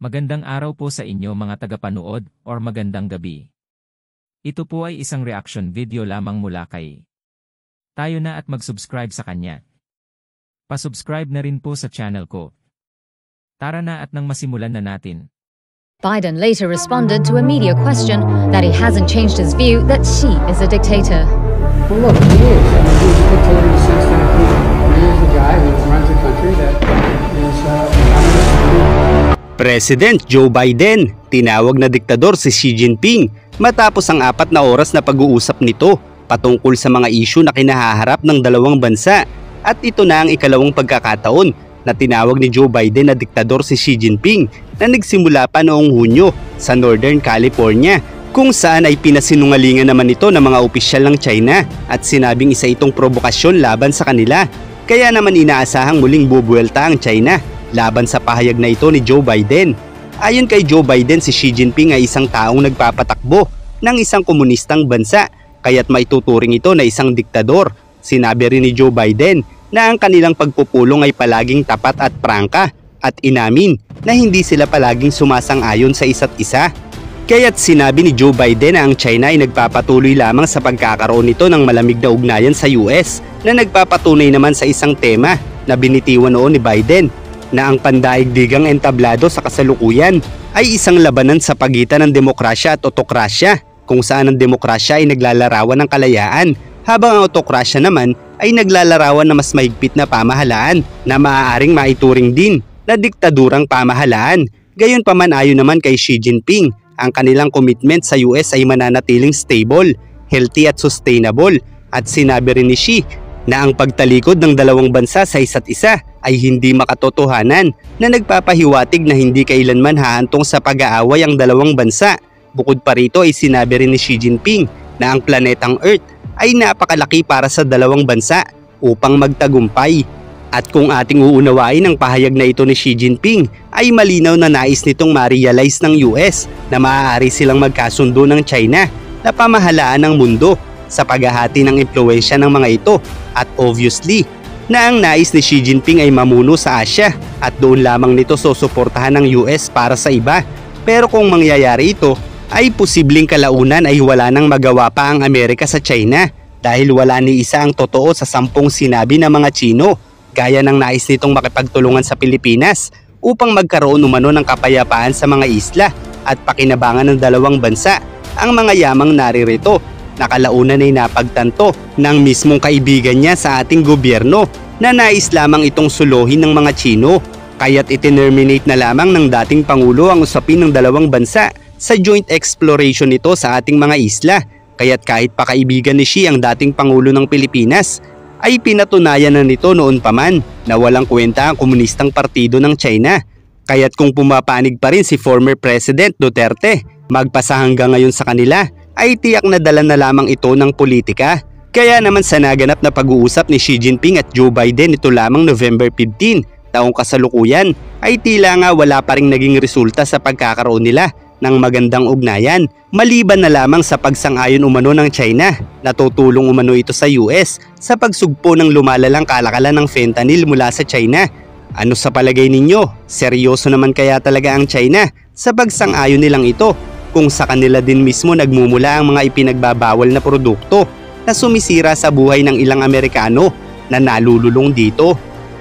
Magandang araw po sa inyo mga tagapanood or magandang gabi. Ito po ay isang reaction video lamang mula kay tayo na at mag-subscribe sa kanya. Pa-subscribe na rin po sa channel ko. Tara na at nang masimulan na natin. Biden later responded to a media question that he hasn't changed his view that Xi is a dictator. Well, look, he is. I mean, he's a dictator in the sense that he is the guy who runs a country that is President Joe Biden, tinawag na diktador si Xi Jinping matapos ang 4 na oras na pag-uusap nito patungkol sa mga isyu na kinahaharap ng dalawang bansa. At ito na ang ikalawang pagkakataon na tinawag ni Joe Biden na diktador si Xi Jinping na nagsimula pa noong Hunyo sa Northern California, kung saan ay pinasinungalingan naman ito ng mga opisyal ng China at sinabing isa itong provokasyon laban sa kanila. Kaya naman inaasahang muling bubuelta ang China laban sa pahayag na ito ni Joe Biden. Ayon kay Joe Biden, si Xi Jinping ay isang taong nagpapatakbo ng isang komunistang bansa, kaya't maituturing ito na isang diktador. Sinabi rin ni Joe Biden na ang kanilang pagpupulong ay palaging tapat at prangka at inamin na hindi sila palaging sumasang-ayon sa isa't isa. Kaya't sinabi ni Joe Biden na ang China ay nagpapatuloy lamang sa pagkakaroon nito ng malamig na ugnayan sa US, na nagpapatunay naman sa isang tema na binitiwan noon ni Biden, na ang pandaigdigang entablado sa kasalukuyan ay isang labanan sa pagitan ng demokrasya at otokrasya, kung saan ang demokrasya ay naglalarawan ng kalayaan, habang ang otokrasya naman ay naglalarawan na mas mahigpit na pamahalaan na maaaring maituring din na diktadurang pamahalaan. Gayunpaman, ayon naman kay Xi Jinping, ang kanilang commitment sa US ay mananatiling stable, healthy at sustainable, at sinabi rin ni Xi na ang pagtalikod ng dalawang bansa sa isa't isa ay hindi makatotohanan, na nagpapahiwatig na hindi kailanman hahantong sa pag-aaway ang dalawang bansa. Bukod pa rito ay sinabi rin ni Xi Jinping na ang planetang Earth ay napakalaki para sa dalawang bansa upang magtagumpay. At kung ating uunawain ang pahayag na ito ni Xi Jinping, ay malinaw na nais nitong ma-realize ng US na maaari silang magkasundo ng China na pamahalaan ng mundo sa paghahati ng impluwensya ng mga ito, at obviously na ang nais ni Xi Jinping ay mamuno sa Asia at doon lamang nito susuportahan ng US para sa iba. Pero kung mangyayari ito, ay posibleng kalaunan ay wala nang magawa pa ang Amerika sa China, dahil wala ni isa ang totoo sa 10 sinabi ng mga Chino, gaya ng nais nitong makipagtulungan sa Pilipinas upang magkaroon umano ng kapayapaan sa mga isla at pakinabangan ng dalawang bansa ang mga yamang naririto, na kalaunan ay napagtanto ng mismong kaibigan niya sa ating gobyerno na nais lamang itong suluhin ng mga Chino. Kaya't itinerminate na lamang ng dating Pangulo ang usapin ng dalawang bansa sa joint exploration nito sa ating mga isla. Kaya't kahit pa kaibigan ni Xi ang dating Pangulo ng Pilipinas, ay pinatunayan na nito noon pa man na walang kwenta ang komunistang partido ng China. Kaya't kung pumapanig pa rin si former President Duterte magpasa hanggang ngayon sa kanila, ay tiyak na dala na lamang ito ng politika. Kaya naman sa naganap na pag-uusap ni Xi Jinping at Joe Biden ito lamang November 15, taong kasalukuyan, ay tila nga wala pa ring naging resulta sa pagkakaroon nila ng magandang ugnayan, maliban na lamang sa pagsang-ayon umano ng China na tutulong umano ito sa US sa pagsugpo ng lumalalang kalakalan ng fentanyl mula sa China. Ano sa palagay ninyo? Seryoso naman kaya talaga ang China sa pagsang-ayon nilang ito, kung sa kanila din mismo nagmumula ang mga ipinagbabawal na produkto na sumisira sa buhay ng ilang Amerikano na nalululong dito?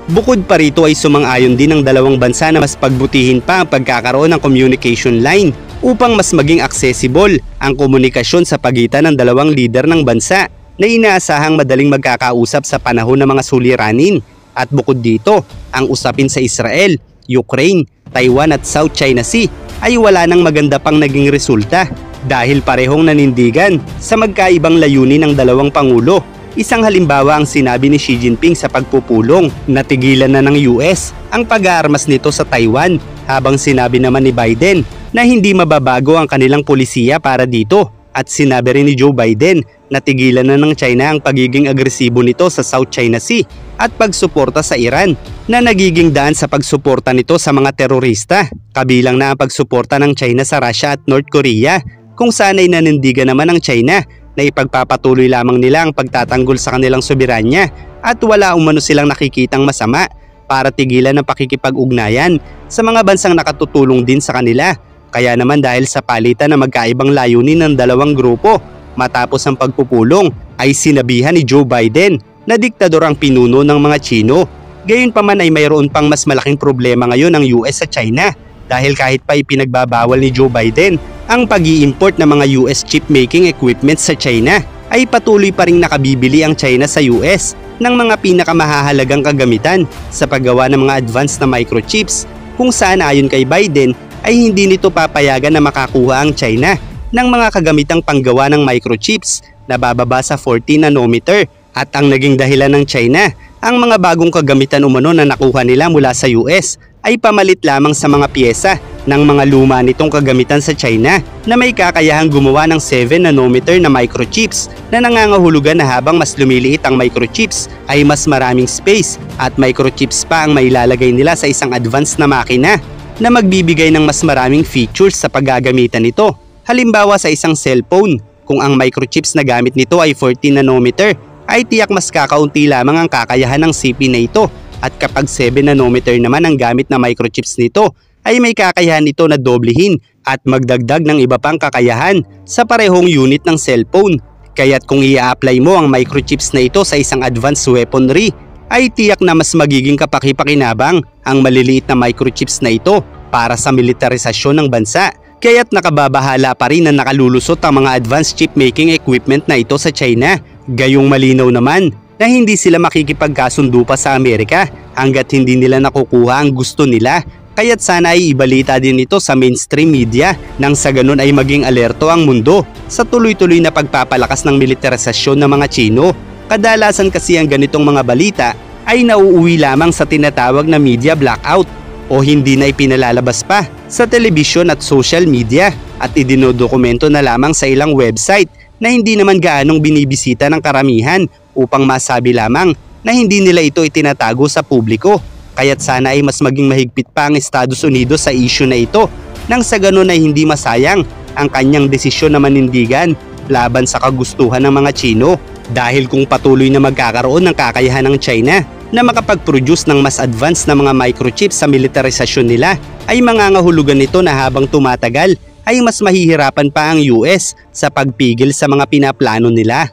Bukod pa rito ay sumang-ayon din ng dalawang bansa na mas pagbutihin pa ang pagkakaroon ng communication line upang mas maging accessible ang komunikasyon sa pagitan ng dalawang lider ng bansa na inaasahang madaling magkakausap sa panahon ng mga suliranin. At bukod dito, ang usapin sa Israel, Ukraine, Taiwan at South China Sea ay wala nang maganda pang naging resulta, dahil parehong nanindigan sa magkaibang layunin ng dalawang pangulo. Isang halimbawa ang sinabi ni Xi Jinping sa pagpupulong na tigilan na ng US ang pag-aarmas nito sa Taiwan, habang sinabi naman ni Biden na hindi mababago ang kanilang polisiya para dito. At sinabi rin ni Joe Biden na tigilan na ng China ang pagiging agresibo nito sa South China Sea at pagsuporta sa Iran, na nagiging daan sa pagsuporta nito sa mga terorista, kabilang na ang pagsuporta ng China sa Russia at North Korea, kung saan ay nanindigan naman ng China na ipagpapatuloy lamang nila ang pagtatanggol sa kanilang soberanya at wala umano silang nakikitang masama para tigilan ang pakikipag-ugnayan sa mga bansang nakatutulong din sa kanila. Kaya naman dahil sa palitan na magkaibang layunin ng dalawang grupo matapos ang pagpupulong ay sinabihan ni Joe Biden na diktador ang pinuno ng mga Tsino. Gayunpaman ay mayroon pang mas malaking problema ngayon ang US sa China dahil kahit pa ipinagbabawal ni Joe Biden ang pag-i-import ng mga US chip-making equipment sa China, ay patuloy pa ring nakabibili ang China sa US ng mga pinakamahahalagang kagamitan sa paggawa ng mga advanced na microchips, kung saan ayon kay Biden ay hindi nito papayagan na makakuha ang China ng mga kagamitang panggawa ng microchips na bababa sa 14 nanometer, at ang naging dahilan ng China ang mga bagong kagamitan umano na nakuha nila mula sa US ay pamalit lamang sa mga piyesa ng mga luma nitong kagamitan sa China na may kakayahang gumawa ng 7 nanometer na microchips na nangangahulugan na habang mas lumiliit ang microchips ay mas maraming space at microchips pa ang mailalagay nila sa isang advanced na makina na magbibigay ng mas maraming features sa paggagamitan nito. Halimbawa sa isang cellphone, kung ang microchips na gamit nito ay 14 nanometer, ay tiyak mas kakaunti lamang ang kakayahan ng CPU na ito. At kapag 7 nanometer naman ang gamit na microchips nito, ay may kakayahan ito na doblehin at magdagdag ng iba pang kakayahan sa parehong unit ng cellphone. Kaya't kung i-apply mo ang microchips na ito sa isang advanced weaponry, ay tiyak na mas magiging kapaki-pakinabang ang maliliit na microchips na ito para sa militarisasyon ng bansa. Kaya't nakababahala pa rin na nakalulusot ang mga advanced chip-making equipment na ito sa China. Gayong malinaw naman na hindi sila makikipagkasundo pa sa Amerika hanggat hindi nila nakukuha ang gusto nila. Kaya't sana ay ibalita din ito sa mainstream media nang sa ganun ay maging alerto ang mundo sa tuloy-tuloy na pagpapalakas ng militarisasyon ng mga Tsino. Kadalasan kasi ang ganitong mga balita ay nauuwi lamang sa tinatawag na media blackout o hindi na ipinalalabas pa sa telebisyon at social media at idinodokumento na lamang sa ilang website na hindi naman gaanong binibisita ng karamihan upang masabi lamang na hindi nila ito itinatago sa publiko. Kaya't sana ay mas maging mahigpit pa ang Estados Unidos sa issue na ito nang sa ganun ay hindi masayang ang kanyang desisyon na manindigan laban sa kagustuhan ng mga Tsino. Dahil kung patuloy na magkakaroon ng kakayahan ng China na makapag-produce ng mas advanced na mga microchips sa militarisasyon nila, ay mangangahulugan nito na habang tumatagal ay mas mahihirapan pa ang US sa pagpigil sa mga pinaplano nila.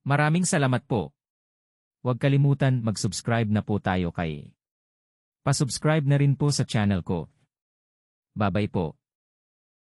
Maraming salamat po. Huwag kalimutan mag-subscribe na po tayo kay. Pa-subscribe na rin po sa channel ko. Babay po.